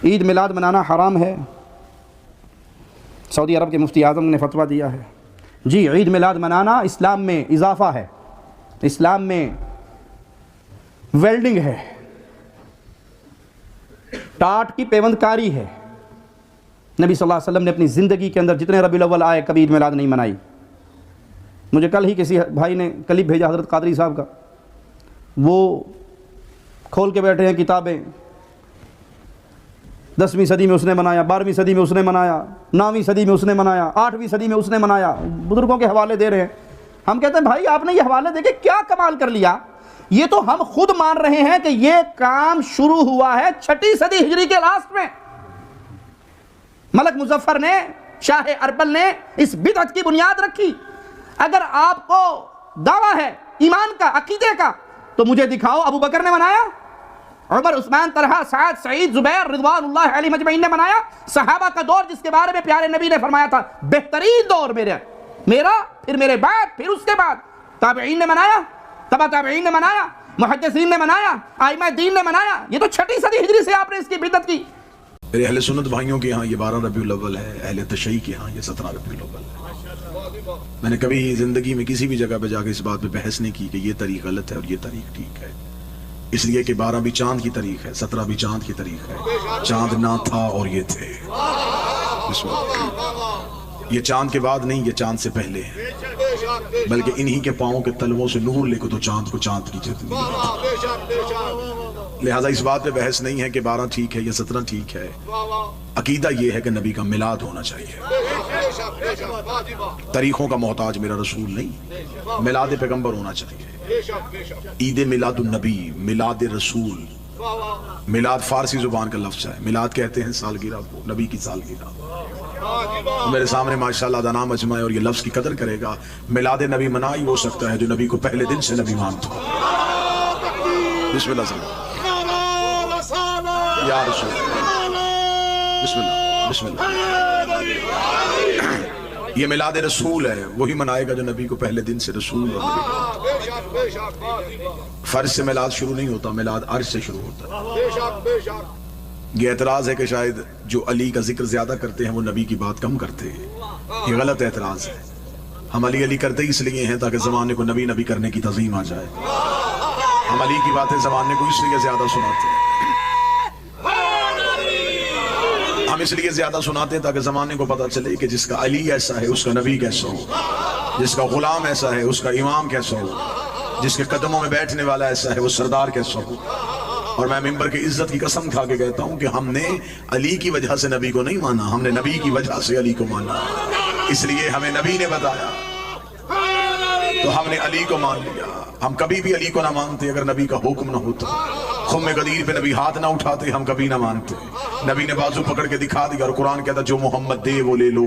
عید میلاد منانا حرام ہے؟ سعودی عرب کے مفتی اعظم نے فتویٰ دیا ہے جی عید میلاد منانا اسلام میں اضافہ ہے، اسلام میں ویلڈنگ ہے، ٹاٹ کی پیوند کاری ہے۔ نبی صلی اللہ علیہ وسلم نے اپنی زندگی کے اندر جتنے ربیع الاول آئے کبھی عید میلاد نہیں منائی۔ مجھے کل ہی کسی بھائی نے کلپ بھیجا حضرت قادری صاحب کا، وہ کھول کے بیٹھے ہیں کتابیں، 10ویں صدی میں اس نے منایا، 12ویں صدی میں اس نے منایا، 9ویں صدی میں اس نے منایا، 8ویں صدی میں اس نے منایا، بزرگوں کے حوالے دے رہے ہیں۔ ہم کہتے ہیں بھائی آپ نے یہ حوالے دے کے کیا کمال کر لیا؟ یہ تو ہم خود مان رہے ہیں کہ یہ کام شروع ہوا ہے 6 صدی ہجری کے لاسٹ میں۔ ملک مظفر نے، شاہ اربل نے اس بدعت کی بنیاد رکھی۔ اگر آپ کو دعویٰ ہے ایمان کا، عقیدے کا، تو مجھے دکھاؤ ابو بکر نے منایا، عمر، عثمان، طلحہ، سعد، سعید، زبیر رضوان اللہ علیہ مجمعین نے منایا؟ صحابہ کا دور جس کے بارے میں پیارے نبی نے فرمایا تھا بہترین دور میرا، پھر میرے بعد، پھر اس کے بعد تابعین نے منایا، تبع تابعین نے منایا، محدثین نے منایا، ائمہ دین نے منایا۔ یہ تو 6 صدی ہجری سے آپ نے اس کی بدعت کی۔ میرے اہل سنت بھائیوں کے ہاں یہ 12 ربیع الاول ہے، اہل تشیع کے ہاں یہ 17 ربیع الاول ہے۔ میں نے کبھی زندگی میں کسی بھی جگہ پہ جا کے اس بات پہ بحث نہیں کی کہ یہ تاریخ غلط ہے اور یہ تاریخ ٹھیک ہے، اس لیے کہ 12 بھی چاند کی تاریخ ہے، 17 بھی چاند کی تاریخ ہے۔ چاند نہ تھا اور یہ تھے، یہ چاند کے بعد نہیں، یہ چاند سے پہلے ہے، بلکہ انہی کے پاؤں کے تلووں سے نور لے کو تو چاند کو چاند کی جتنی۔ لہٰذا اس بات پہ بحث نہیں ہے کہ 12 ٹھیک ہے یا 17 ٹھیک ہے۔ عقیدہ یہ ہے کہ نبی کا میلاد ہونا چاہیے۔ تاریخوں کا محتاج میرا رسول نہیں، میلاد پیغمبر ہونا چاہیے۔ عید میلاد النبی، میلاد رسول۔ میلاد فارسی زبان کا لفظ ہے، میلاد کہتے ہیں سالگرہ کو، نبی کی سالگرہ۔ میرے سامنے ماشاءاللہ دا نام اجمائے اور یہ لفظ کی قدر کرے گا۔ میلاد نبی منا ہی ہو سکتا ہے جو نبی کو پہلے دن سے نبی مانتا ہو۔ بسم اللہ صلی یا رسول بسم اللہ، بسم اللہ۔ یہ میلاد رسول ہے، وہی منائے گا جو نبی کو پہلے دن سے رسول اور نبی۔ فرض سے میلاد شروع نہیں ہوتا، میلاد عرش سے شروع ہوتا ہے۔ یہ اعتراض ہے کہ شاید جو علی کا ذکر زیادہ کرتے ہیں وہ نبی کی بات کم کرتے ہیں، یہ غلط اعتراض ہے۔ ہم علی علی کرتے اس لیے ہیں تاکہ زمانے کو نبی نبی کرنے کی تعظیم آ جائے۔ ہم علی کی باتیں زمانے کو اس لیے زیادہ سناتے ہیں، ہم اس لیے زیادہ سناتے ہیں تاکہ زمانے کو پتہ چلے کہ جس کا علی ایسا ہے اس کا نبی کیسا ہو، جس کا غلام ایسا ہے اس کا امام کیسا ہو، جس کے قدموں میں بیٹھنے والا ایسا ہے وہ سردار کیسا ہو۔ اور میں ممبر کی عزت کی قسم کھا کے کہتا ہوں کہ ہم نے علی کی وجہ سے نبی کو نہیں مانا، ہم نے نبی کی وجہ سے علی کو مانا۔ اس لیے ہمیں نبی نے بتایا تو ہم نے علی کو مان لیا۔ ہم کبھی بھی علی کو نہ مانتے اگر نبی کا حکم نہ ہوتا۔ خم غدیر پہ نبی ہاتھ نہ اٹھاتے ہم کبھی نہ مانتے۔ نبی نے بازو پکڑ کے دکھا دیا اور قرآن کہتا جو محمد دے وہ لے لو،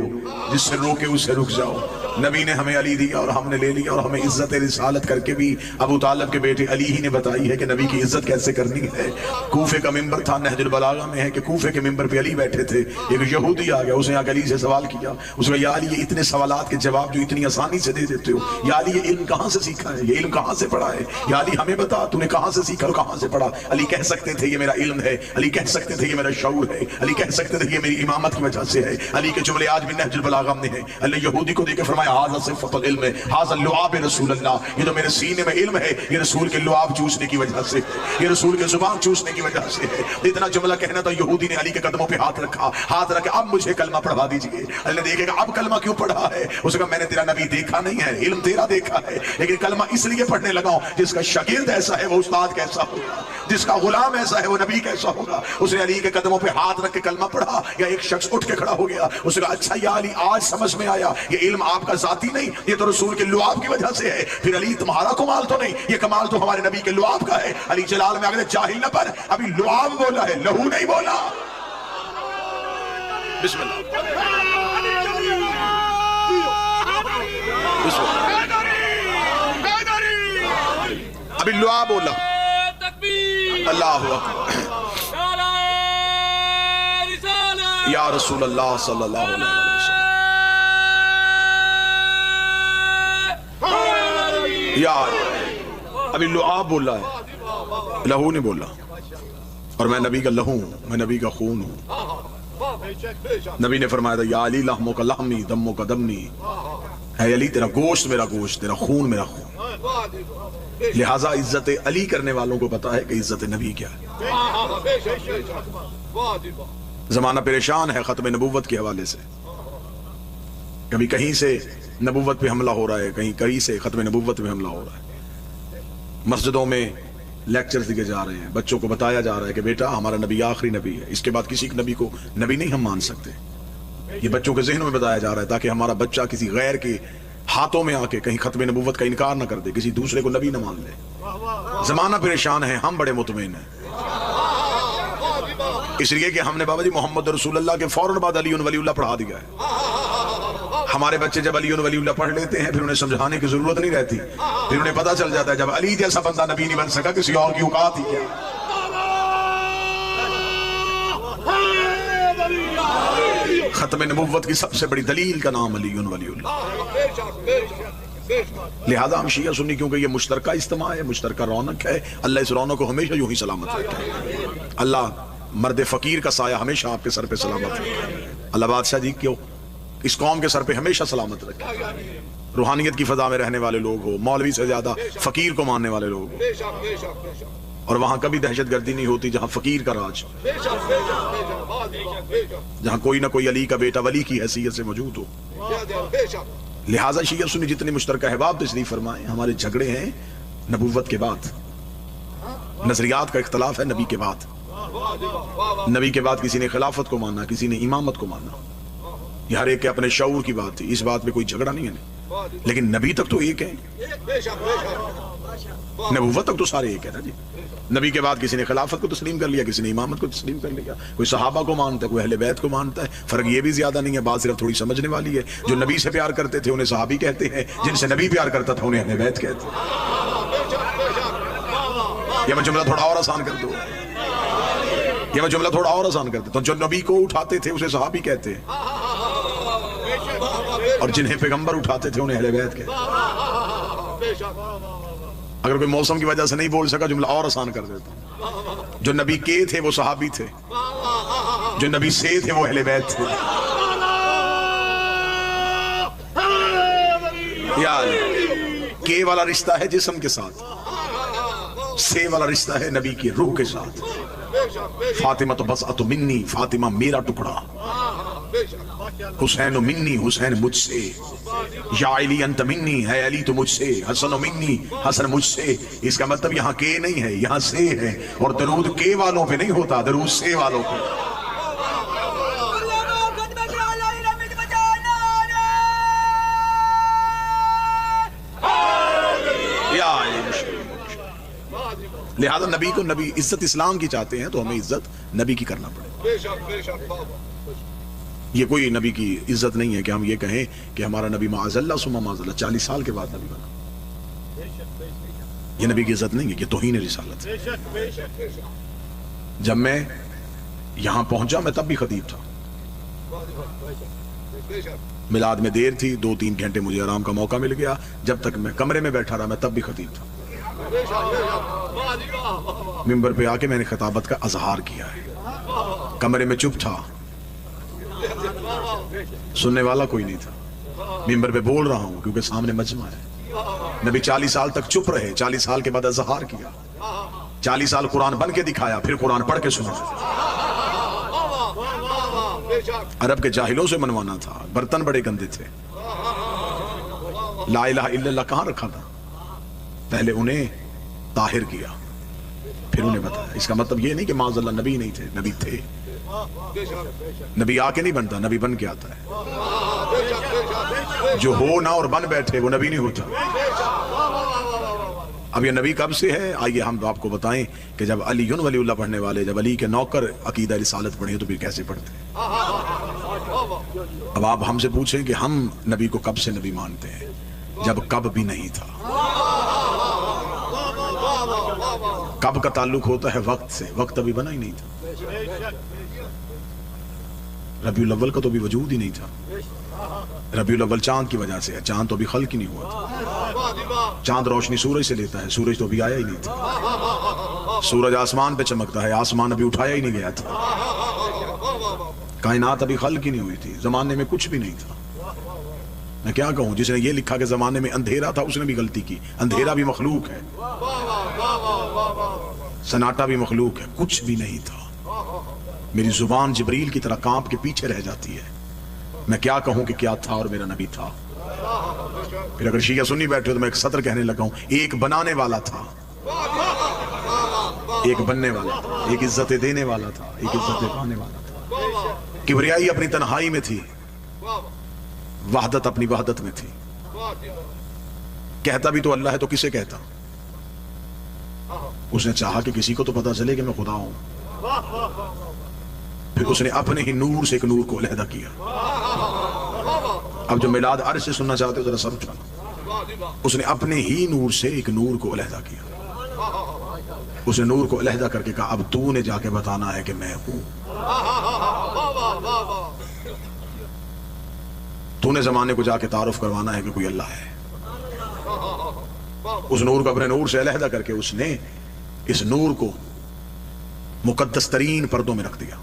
جس سے روکے اس سے رک جاؤ۔ نبی نے ہمیں علی دیا اور ہم نے لے لیا، اور ہمیں عزت رسالت کر کے بھی ابو طالب کے بیٹے علی ہی نے بتائی ہے کہ نبی کی عزت کیسے کرنی ہے۔ کوفے کا ممبر تھا، نہج البلاغہ میں ہے کہ کوفے کے ممبر پہ علی بیٹھے تھے، ایک یہودی آ گیا، اس نے آ کے علی سے سوال کیا، اس نے کہا یا علی یہ اتنے سوالات کے جواب جو اتنی آسانی سے دے دیتے ہو، یا علی یہ علم کہاں سے سیکھا ہے، یہ علم کہاں سے پڑھا ہے، یا علی ہمیں بتا تو نے کہاں سے سیکھا اور کہاں سے پڑھا۔ علی کہہ سکتے تھے یہ میرا علم ہے، علی کہہ سکتے تھے یہ میرا شعور ہے، علی کہہ سکتے تھے یہ میری امامت کی وجہ سے ہے۔ علی کے جملے آج بھی نہج البلاغہ میں ہیں۔ اللہ یہودی کو دیکھ کے فرمایا ھذا صفۃ العلم، ھذا لعاب رسول اللہ، یہ جو میرے سینے میں علم ہے یہ رسول کے لعاب چوسنے کی وجہ سے، یہ رسول کے زبان چوسنے کی وجہ سے ہے۔ اتنا جملہ کہنا تھا، یہودی نے علی کے قدموں پہ ہاتھ رکھا، ہاتھ رکھ کے اب مجھے کلمہ پڑھوا دیجئے۔ اللہ نے دیکھے کہ اب کلمہ کیوں پڑھا ہے، اس نے کہا میں نے تیرا نبی دیکھا نہیں ہے، علم تیرا دیکھا ہے، لیکن کلمہ اس لیے پڑھنے لگا ہوں جس کا شاگرد ایسا ہے وہ استاد کیسا ہوگا، جس کا غلام ایسا ہے وہ نبی کیسا ہوگا۔ اس نے علی کے قدموں پہ ہاتھ رکھ کے کلمہ پڑھا، یا ایک شخص اٹھ کے کھڑا ہو گیا، اس نے کہا اچھا یا علی آج سمجھ میں آیا یہ علم آپ کا ذاتی نہیں، یہ تو رسول کے لعاب کی وجہ سے ہے۔ پھر علی تمہارا کمال تو نہیں، یہ کمال تو ہمارے نبی کے لعاب کا ہے۔ علی جلال میں اگر جاہل نہ پر ابھی لعاب بولا ہے، لہو نہیں بولا۔ بسم اللہ ابھی لعاب بولا۔ اللہ اکبر، یا رسول اللہ صلی اللہ علیہ وسلم، یا ابھی لعاب بولا ہے، لہو نہیں بولا۔ اور میں نبی کا لہوں، میں نبی کا خون ہوں. نبی نے فرمایا تھا یا علی لحمو کا لحمی دمو کا دمنی، اے علی تیرا گوشت میرا گوشت، تیرا خون میرا خون. لہٰذا عزت علی کرنے والوں کو پتا ہے کہ عزت نبی کیا ہے. زمانہ پریشان ہے ختم نبوت کے حوالے سے. کبھی کہیں سے نبوت پہ حملہ ہو رہا ہے، کہیں سے ختم نبوت پہ حملہ ہو رہا ہے. مسجدوں میں لیکچرز دیے جا رہے ہیں، بچوں کو بتایا جا رہا ہے کہ بیٹا ہمارا نبی آخری نبی ہے، اس کے بعد کسی نبی کو نبی نہیں ہم مان سکتے. یہ بچوں کے ذہنوں میں بتایا جا رہا ہے تاکہ ہمارا بچہ کسی غیر کے ہاتھوں میں آ کے کہیں ختم نبوت کا انکار نہ کر دے، کسی دوسرے کو نبی نہ مان لے. زمانہ پریشان ہے، ہم بڑے مطمئن ہیں، اس لیے کہ ہم نے بابا جی محمد رسول اللہ کے فوراً بعد علی ولی اللہ پڑھا دیا ہے. ہمارے بچے جب علی ولی اللہ پڑھ لیتے ہیں پھر انہیں سمجھانے کی ضرورت نہیں رہتی، پھر انہیں پتا چل جاتا ہے جب علی جیسا بندہ نبی نہیں بن سکا کسی اور کی اوقات ہی کیا. ختم نبوت کی سب سے بڑی دلیل کا نام علی ولی اللہ. لہذا ہم شیعہ سنی کیونکہ یہ مشترکہ اجتماع ہے، مشترکہ رونق ہے، اللہ اس رونق کو ہمیشہ یوں ہی سلامت رکھے. اللہ مرد فقیر کا سایہ ہمیشہ آپ کے سر پہ سلامت رکھے. اللہ بادشاہ جی کیوں اس قوم کے سر پہ ہمیشہ سلامت رکھے. روحانیت کی فضا میں رہنے والے لوگ ہو، مولوی سے زیادہ فقیر کو ماننے والے لوگ ہو، اور وہاں کبھی دہشت گردی نہیں ہوتی جہاں فقیر کا راج، جہاں کوئی نہ کوئی علی کا بیٹا ولی کی حیثیت سے موجود ہو. لہٰذا شیعہ سنی جتنے مشترکہ احباب تشریف فرمائیں، ہمارے جھگڑے ہیں نبوت کے بعد، نظریات کا اختلاف ہے نبی کے بعد. نبی کے بعد کسی نے خلافت کو ماننا، کسی نے امامت کو ماننا، یہ ہر ایک کے اپنے شعور کی بات تھی، اس بات میں کوئی جھگڑا نہیں ہے. لیکن نبی تک تو ایک ہے، نبوت تک تو سارے ایک ہے نا جی. نبی کے بعد کسی نے خلافت کو تسلیم کر لیا، کسی نے امامت کو تسلیم کر لیا، کوئی صحابہ کو مانتا ہے، کوئی اہل بیت کو مانتا ہے. فرق یہ بھی زیادہ نہیں ہے، بات صرف تھوڑی سمجھنے والی ہے. جو نبی سے پیار کرتے تھے انہیں صحابی کہتے ہیں، جن سے نبی پیار کرتا تھا انہیں اہل بیت کہتے ہیں. یہ میں جملہ تھوڑا اور آسان کر دوں، یہ میں جملہ تھوڑا اور آسان کر دیتا ہوں. جو نبی کو اٹھاتے تھے اسے صحابی کہتے ہیں، اور جنہیں پیغمبر اٹھاتے تھے انہیں اہل بیت کہتے ہیں. اگر کوئی موسم کی وجہ سے نہیں بول سکا جملہ اور آسان کر دیتا ہوں. جو نبی کے تھے وہ صحابی تھے، جو نبی سے تھے وہ اہل بیت تھے. کے والا رشتہ ہے جسم کے ساتھ، سے والا رشتہ ہے نبی کی روح کے ساتھ. فاطمہ تو بضعۃ منی، فاطمہ میرا ٹکڑا. حسین منی، حسین مجھ سے. یا علی انت منی، ہے علی تو مجھ سے. حسن منی، حسن مجھ سے. اس کا مطلب یہاں کے نہیں ہے، یہاں سے ہے. اور درود کے والوں پہ نہیں ہوتا، درود سے والوں پہ. لہذا نبی کو نبی عزت اسلام کی چاہتے ہیں تو ہمیں عزت نبی کی کرنا پڑے. یہ کوئی نبی کی عزت نہیں ہے کہ ہم یہ کہیں کہ ہمارا نبی معاذ اللہ ثم معاذ اللہ 40 سال کے بعد نبی بنا. یہ نبی کی عزت نہیں ہے، یہ توہین رسالت ہے. جب میں یہاں پہنچا میں تب بھی خطیب تھا، میلاد میں دیر تھی، 2-3 گھنٹے مجھے آرام کا موقع مل گیا. جب تک میں کمرے میں بیٹھا رہا میں تب بھی خطیب تھا. منبر پہ آ کے میں نے خطابت کا اظہار کیا ہے. کمرے میں چپ تھا، سننے والا کوئی نہیں تھا. منبر پہ بول رہا ہوں کیونکہ سامنے مجمع ہے. نبی 40 سال تک چپ رہے، 40 سال کے بعد اظہار کیا. 40 سال قرآن بن کے دکھایا، پھر قرآن پڑھ کے سنا. عرب کے جاہلوں سے منوانا تھا، برتن بڑے گندے تھے. لا الہ الا اللہ کہاں رکھا تھا؟ پہلے انہیں طاہر کیا، پھر انہیں بتایا. اس کا مطلب یہ نہیں کہ معاذ اللہ نبی نہیں تھے، نبی تھے. نبی آ کے نہیں بنتا، نبی بن کے آتا ہے. جو ہو نہ اور بن بیٹھے وہ نبی نہیں ہوتا. اب یہ نبی کب سے ہے؟ آئیے ہم آپ کو بتائیں کہ جب علی ولی اللہ پڑھنے والے، جب علی کے نوکر عقیدہ رسالت پڑھے تو پھر کیسے پڑھتے ہیں. اب آپ ہم سے پوچھیں کہ ہم نبی کو کب سے نبی مانتے ہیں؟ جب کب بھی نہیں تھا. کب کا تعلق ہوتا ہے وقت سے، وقت ابھی بنا ہی نہیں تھا. ربیع الاول کا تو بھی وجود ہی نہیں تھا. ربیع الاول چاند کی وجہ سے ہے، چاند تو ابھی خلق ہی نہیں ہوا تھا. چاند روشنی سورج سے لیتا ہے، سورج تو ابھی آیا ہی نہیں تھا. سورج آسمان پہ چمکتا ہے، آسمان ابھی اٹھایا ہی نہیں گیا تھا، کائنات ابھی خلق ہی نہیں ہوئی تھی، زمانے میں کچھ بھی نہیں تھا۔ میں کیا کہوں، جس نے یہ لکھا کہ زمانے میں اندھیرا تھا اس نے بھی غلطی کی، اندھیرا بھی مخلوق ہے، سناٹا بھی مخلوق ہے، کچھ بھی نہیں تھا۔ میری زبان جبریل کی طرح کانپ کے پیچھے رہ جاتی ہے، میں کیا کہوں کہ کیا تھا اور میرا نبی تھا۔ پھر اگر شیعہ سنی بیٹھے تو میں ایک سطر کہنے لگا ہوں، ایک بنانے والا تھا، ایک بننے والا تھا، ایک عزت دینے والا تھا، ایک عزت پانے والا تھا۔ کبریائی اپنی تنہائی میں تھی، وحدت اپنی وحدت میں تھی۔ کہتا بھی تو اللہ ہے تو کسے کہتا؟ اس نے چاہا کہ کسی کو تو پتا چلے کہ میں خدا ہوں، پھر اس نے اپنے ہی نور سے ایک نور کو علیحدہ کیا۔ اب جو میلاد عرش سے سننا چاہتے ہو ذرا سمجھو، اس نے اپنے ہی نور سے ایک نور کو علیحدہ کیا۔ اس نے نور کو علیحدہ کر کے کہا اب تو نے جا کے بتانا ہے کہ میں ہوں، تو نے زمانے کو جا کے تعارف کروانا ہے کہ کوئی اللہ ہے۔ اس نور کو اپنے نور سے علیحدہ کر کے اس نے اس نور کو مقدس ترین پردوں میں رکھ دیا۔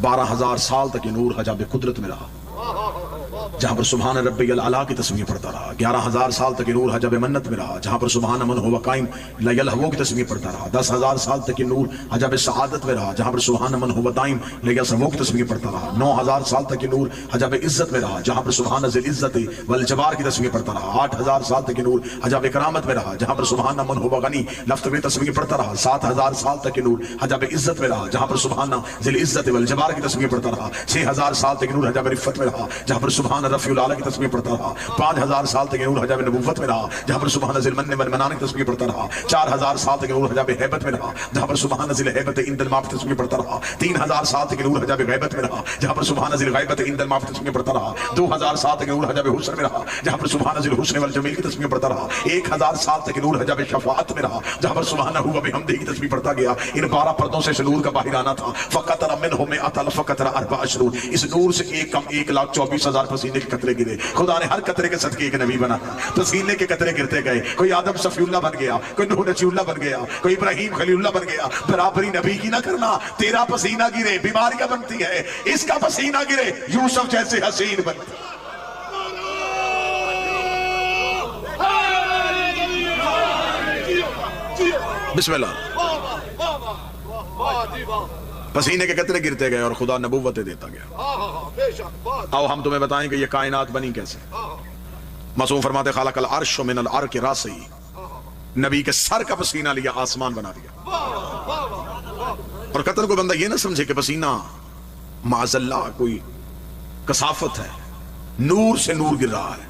12,000 سال تک یہ نور حجاب قدرت میں رہا، جہاں پر سبحان ربی الاعلیٰ کی تسبیح پڑھتا رہا۔ 11,000 سال تک یہ نور حجاب منت میں رہا، جہاں پر سبحان من ہوا قائم لا یلہو کی تسبیح پڑھتا رہا۔ 10,000 سال تک یہ نور حجاب سعادت میں رہا، جہاں پر سبحان من ہوا دائم لا یسہو کی تسبیح پڑھتا رہا۔ 9,000 سال تک یہ نور حجاب عزت میں رہا، جہاں پر سبحان ذی العزت والجبار کی تسبیح پڑھتا رہا۔ 8,000 سال تک یہ نور حجاب کرامت میں رہا، جہاں پر سبحان من ہوا غنی لفظ میں تسبیح پڑھتا رہا۔ 7,000 سال تک یہ نور حجاب عزت میں رہا، جہاں پر سبحان ذی العزت والجبار کی تسبیح پڑھتا رہا۔ 6,000 سال تک یہ نور حجاب رفت میں رہا، جہاں پر سبحان رفیع الاعلیٰ کی تسبیح پڑھتا رہا۔ 5,000 سال تک یہ نور حجاب نبوت میں رہا، جہاں پر سبحان ذی المن والمنان کی تسبیح پڑھتا رہا۔ 4,000 سال تک یہ نور حجاب ہیبت میں رہا، جہاں پر سبحان ذی الہیبت عند الماء کی تسبیح پڑھتا رہا۔ 3,000 سال تک یہ نور حجاب غیبت میں رہا، جہاں پر سبحان ذی الغیبت عند الماء کی تسبیح پڑھتا رہا۔ 2,000 سال تک یہ نور حجاب حسن میں رہا، جہاں پر سبحان ذی الحسن والجمیل کی تسبیح پڑھتا رہا۔ 1,000 سال تک یہ نور حجاب شفاعت میں رہا، جہاں پر سبحانہ و بحمدہ کی تسبیح پڑھتا گیا۔ ان 12 پردوں سے نور کا باہر آنا تھا۔ فقطر منہ مئۃ الف قطرہ 24، اس نور سے ایک کم 1,24,000 پسینے کے قطرے گرے۔ خدا نے ہر قطرے کے صدقے ایک نبی بنایا، پسینے کے قطرے گرتے گئے، کوئی آدم صفی اللہ بن گیا، کوئی نوح نجی اللہ بن گیا، کوئی ابراہیم خلیل اللہ بن گیا۔ برابری نبی کی نہ کرنا، تیرا پسینہ گرے بیماریاں بنتی ہے، اس کا پسینہ گرے یوسف جیسے حسین بنتی۔ بسم اللہ۔ پسینے کے قطرے گرتے گئے اور خدا نبوتیں دیتا گیا۔ آؤ ہم تمہیں بتائیں کہ یہ کائنات بنی کیسے۔ معصوم فرماتے خلق العرش من العرق راسہ، نبی کے سر کا پسینہ لیا آسمان بنا دیا۔ اور قطر کو بندہ یہ نہ سمجھے کہ پسینہ معاذ اللہ کوئی کثافت ہے، نور سے نور گر رہا ہے۔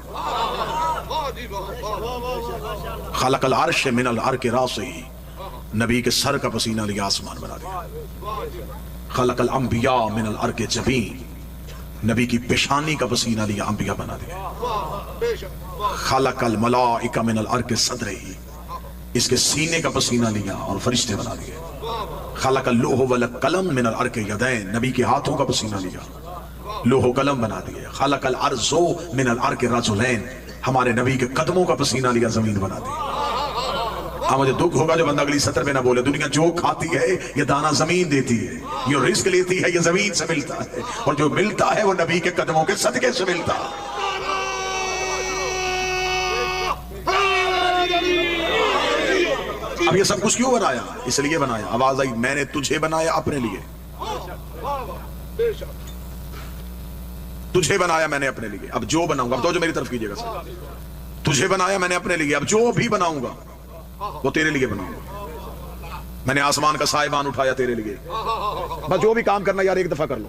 خلق العرش من العرق راسہ، نبی کے سر کا پسینہ لیا آسمان بنا دیا۔ خلق الانبیاء من العرق جبین، نبی کی پیشانی کا پسینہ لیا انبیاء بنا دیا۔ خلق الملائکہ من العرق صدرہ، اس کے سینے کا پسینہ لیا اور فرشتے بنا دیے۔ خلق اللوح والقلم من العرق یدین، نبی کے ہاتھوں کا پسینہ لیا، لوح و قلم بنا دیے۔ خلق الارض من العرق رجلین، ہمارے نبی کے قدموں کا پسینہ لیا زمین بنا دی۔ اب مجھے دکھ ہوگا جو بندہ اگلی سطر میں نہ بولے دنیا جو کھاتی ہے یہ دانا زمین دیتی ہے، جو رزق لیتی ہے یہ زمین سے ملتا ہے، اور جو ملتا ہے وہ نبی کے قدموں کے صدقے سے ملتا ہے۔ اب یہ سب کچھ کیوں بنایا؟ اس لیے بنایا، آواز آئی میں نے تجھے بنایا اپنے لیے، تجھے بنایا میں نے اپنے لیے۔ اب جو بناؤں گا، اب تو جو میری طرف کیجئے گا سر، تجھے بنایا میں نے اپنے لیے، اب جو بھی بناؤں گا وہ تیرے لیے بناؤں گا۔ میں نے آسمان کا سائبان اٹھایا تیرے لیے، بس جو بھی کام کرنا یار ایک دفعہ کر لو۔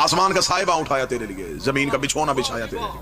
آسمان کا سائبان اٹھایا تیرے لیے، زمین کا بچھونا بچھایا تیرے لیے۔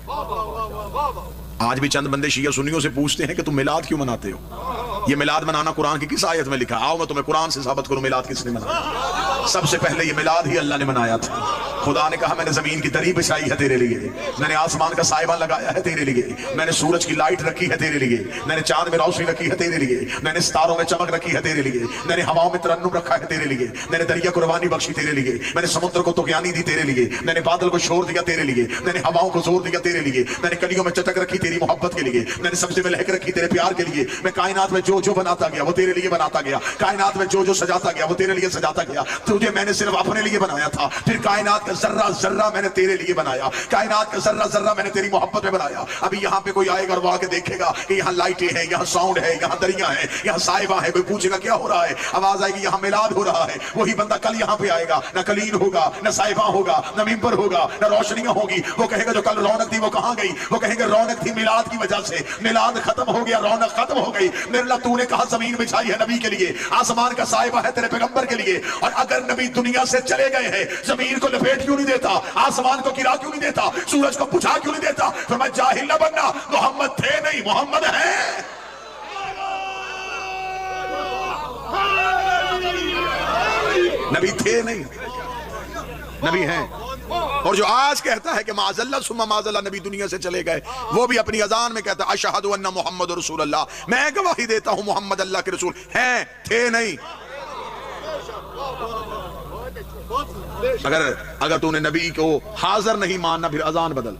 آج بھی چند بندے شیعہ سنیوں سے پوچھتے ہیں کہ تم میلاد کیوں مناتے ہو؟ یہ میلاد منانا قرآن کی کس آیت میں لکھا؟ آؤ میں تمہیں قرآن سے ثابت کروں میلاد کس نے منایا۔ سب سے پہلے یہ میلاد ہی اللہ نے منایا تھا۔ خدا نے کہا میں نے زمین کی دری بچھائی ہے تیرے لیے، میں نے آسمان کا سائبہ لگایا ہے تیرے لیے، میں نے سورج کی لائٹ رکھی ہے تیرے لیے، میں نے چاند میں روشنی رکھی ہے تیرے لیے، میں نے ستاروں میں چمک رکھی ہے تیرے لیے، میں نے ہواؤں میں ترنم رکھا ہے تیرے لیے، میں نے دریا کو روانی بخشی تیرے لیے، میں نے سمندر کو طغیانی دی تیرے لیے، میں نے بادل کو شور دیا تیرے لیے، میں نے ہواؤں کو زور دیا تیرے لیے، میں نے کلیوں میں چٹک رکھی تیری محبت کے لیے، میں نے سبزے میں لہک رکھی تیرے پیار کے لیے، میں کائنات میں جو جو بناتا گیا وہ تیرے لیے بناتا گیا، کائنات میں جو جو سجاتا گیا وہ تیرے لیے سجاتا گیا، تجھے میں نے صرف اپنے لیے بنایا تھا، پھر کائنات کا ذرہ ذرہ میں نے تیرے لیے بنایا، کائنات کا ذرہ ذرہ میں نے تیری محبت میں بنایا۔ ابھی یہاں پہ کوئی آئے گا اور وہ آ کے دیکھے گا کہ یہاں لائٹیں ہیں، یہاں ساؤنڈ ہے، یہاں دریاں ہیں، یہاں سائبہ ہے، کوئی پوچھے گا کیا ہو رہا ہے، آواز آئے گی یہاں میلاد ہو رہا ہے، وہی بندہ کل یہاں پہ آئے گا، نہ کلین ہوگا، نہ سائبہ ہوگا، نہ ممبر ہوگا، نہ روشنیاں ہوگی، وہ کہے گا جو کل رونق تھی وہ کہاں گئی، وہ کہیں گے رونق تھی میلاد کی وجہ سے، میلاد ختم ہو گیا، رونق ختم ہو گئی۔ میرے اللہ تو نے کہا زمین بچھائی ہے نبی کے لیے، آسمان کا سائبہ ہے تیرے پیغمبر کے لیے، اور اگر نبی دنیا سے چلے گئے ہیں زمین کو لپیٹ کیوں نہیں دیتا، آسمان کو گرا کیوں نہیں دیتا، سورج کو بجھا کیوں نہیں دیتا؟ فرمایا جاہل نہ بننا، محمد تھے نہیں، محمد ہیں۔ نبی تھے نہیں، نبی ہیں۔ اور جو آج کہتا ہے کہ معاذ اللہ ثم معاذ اللہ نبی دنیا سے چلے گئے، وہ بھی اپنی اذان میں کہتا ہے اشہد ان محمد رسول اللہ، میں گواہی دیتا ہوں محمد اللہ کے رسول ہیں، تھے نہیں۔ اگر تو نے نبی کو حاضر نہیں ماننا پھر اذان بدل،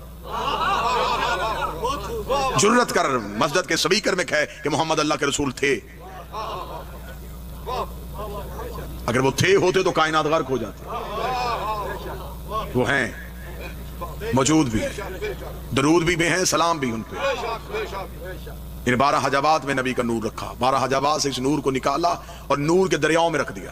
جرت کر مسجد کے سپیکر میں کہے کہ محمد اللہ کے رسول تھے۔ اگر وہ تھے ہوتے تو کائنات غرق ہو جاتی، وہ ہیں، موجود بھی ہیں، درود بھی ہیں، سلام بھی ان پہ۔ ان 12 حجابات میں نبی کا نور رکھا، 12 حجابات سے اس نور کو نکالا اور نور کے دریاؤں میں رکھ دیا۔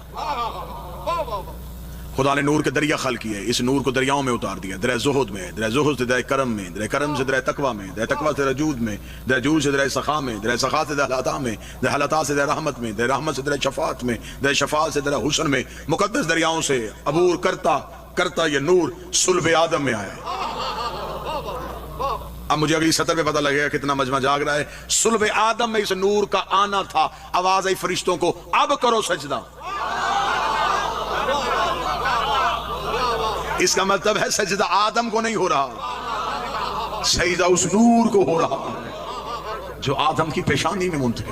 خدا نے نور کے دریا خلق کیے، اس نور کو دریاؤں میں اتار دیا، دریا زہد میں، دریا زہد سے دریا کرم میں، دریا کرم سے دریا تقوی میں، دریا تقوی سے دریا جود میں، دریا جود سے دریا سخا میں، دریا سخا سے دریا عطا میں، دریا عطا سے دریا رحمت میں، دریا رحمت سے دریا شفاعت میں، دریا شفاعت سے دریا حسن میں، مقدس دریاؤں سے عبور کرتا یہ نور صلب آدم میں آیا۔ اب مجھے اگلی سطر پہ پتہ لگے گا کتنا مجمع جاگ رہا ہے۔ صلب آدم میں اس نور کا آنا تھا، آواز آئی فرشتوں کو اب کرو سجدہ۔ اس کا مطلب ہے سجدہ آدم کو نہیں ہو رہا، سجدہ اس نور کو ہو رہا ہے جو آدم کی پیشانی میں منتقل۔